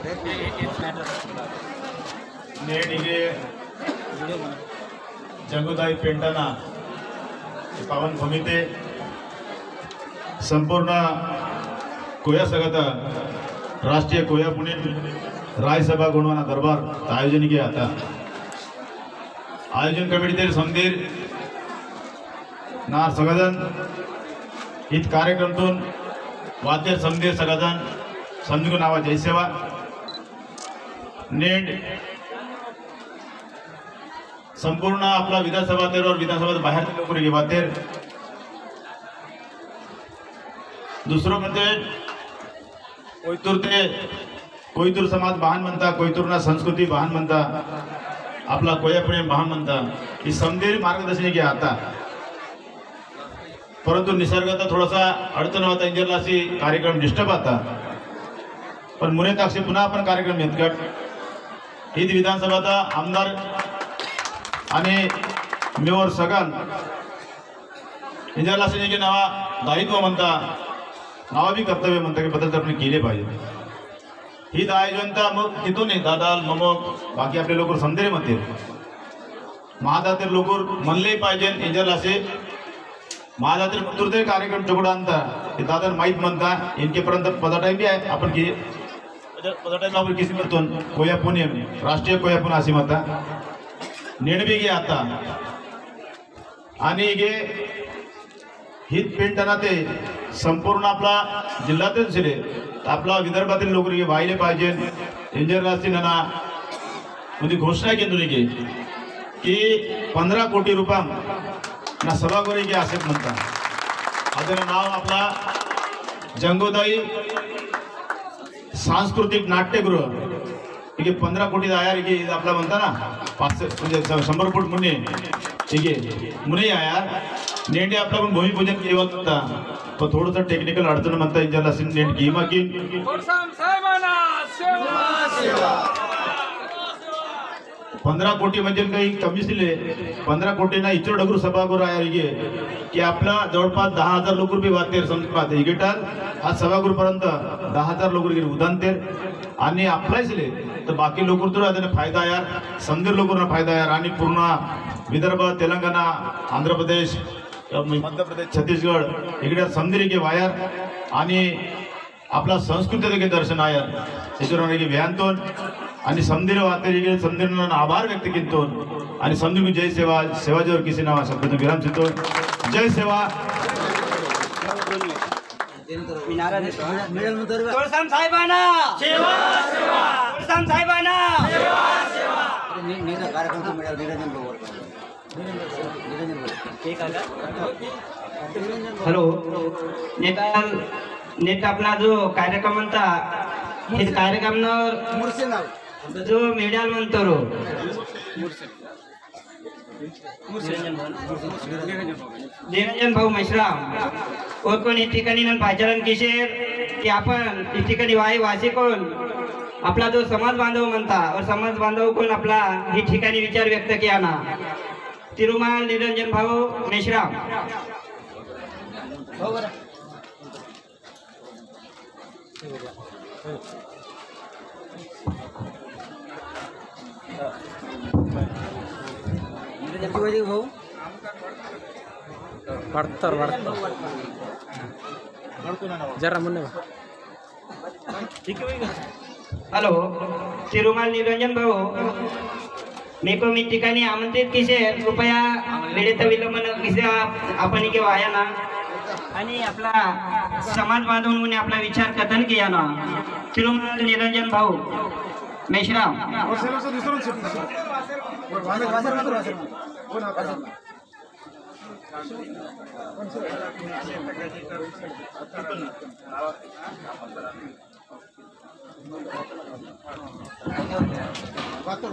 Net जंगुताई पेंटाना पावन भूमिते संपूर्ण कोया सगत राष्ट्रीय कोया पुणे रायसभा गुणवाना दरबार आयोजन किया था। आयोजन कमिटी समधीर ना सगळजण हित कार्यक्रमातून वाद्य समधीर सगळजण समजून नावा जयसेवा नेट संपूर्ण आपला विधानसभा और विधानसभा बाहेर लोक घेवातेर दुसरं म्हणजे कोयतूर समाज बहान म्हणता, कोयतूरना संस्कृती बहान म्हणता, आपला कोयापुणे बहान म्हणता, ही समधीर मार्गदर्शन घ्या आता। परंतु निसर्गाचा थोडासा अडचण होता, इंजरला अशी कार्यक्रम डिस्टर्ब आता, पण मुने ताक्षी पुन्हा आपण कार्यक्रम घेतगट ही विधानसभाचा आमदार आणि मेयर सगळं इंजरला अशी नावा दायित्व म्हणता, नावा भी कर्तव्य म्हणता की बदल आपण केले पाहिजे। ही आयोजनता मग तिथून दादा मग बाकी आपले लोक समजेल म्हणतील महादातेर लोक म्हणले पाहिजे इंजरला असे महादातेर तुरते कार्यक्रम चुकडा आणता की दादा माहीत म्हणता इनकेपर्यंत पदा टाइम बी आहे आपण की पदा टाइम आपण किसी म्हणतो कोया पुणे राष्ट्रीय कोया पुणे अशी म्हणता नेणबी घे आता आणि गे हित पेंटाना ते संपूर्ण आपला जिल्ह्यातच झाले आपला विदर्भातील लोक वाहिले पाहिजे। इंजर रास्तीना म्हणजे घोषणा केली की 15 कोटी रुपया ना सभागृह घे असे म्हणतात। अजून नाव आपला जंगोदाई सांस्कृतिक नाट्यगृह ठीक आहे 15 कोटी आया की आपला म्हणता ना 500 म्हणजे 100 फूट मुने ठीक आहे मुने आया नेंडे आपला पण भूमिपूजन केलं होतं पण थोडंसं टेक्निकल अडचण म्हणता इंजरला नेट घेमा की 15 कोटी म्हणजे काही कमी दिले 15 कोटीना इचर डगरू सभागृह आहे की आपला जवळपास 10,000 लोक रुपये वाटेर समजपात इगेटार आज सभागृह पर्यंत 10,000 लोक उदानतेर आणि अप्लायसले तर बाकी लोक तर फायदा यार समधीर लोकांना फायदा यार आणि पूर्ण विदर्भ तेलंगणा आंध्र प्रदेश मध्य प्रदेश छत्तीसगड इकडे समधीर के वायर आणि आपला संस्कृती दर्शन आहे त्याच्यावर व्यानतून आणि समधीर वातेरी समधीर आभार व्यक्त केतो आणि समजून जय सेवा सेवाजीवर किसी नावा शब्द विराम देतो जय सेवा तोळसाम साहेबांना सेवा सेवा तोळसाम साहेबांना सेवा सेवा कार्यक्रम हॅलो नेता आपला जो कार्यक्रम म्हणता हे कार्यक्रम जो मीडिया म्हणतो निरंजन भाऊ मेश्राम और कोण या ठिकाणी पाचारण किशोर की आपण या ठिकाणी वासी कोण आपला जो समाज बांधव म्हणता और समाज बांधव कोण आपला ही ठिकाणी विचार व्यक्त किया ना तिरुमाल निरंजन भाऊ मेश्राम जरा मुन्ने हॅलो तिरुमाल निरंजन भाऊ मी को मी ठिकाणी आमंत्रित किसे कृपया वेळेत विलंब किसे आपण इथे वाया ना आणि आपला समाज बांधून म्हणून आपला विचार कथन किया ना तिरुमाल निरंजन भाऊ मेश्राम वातर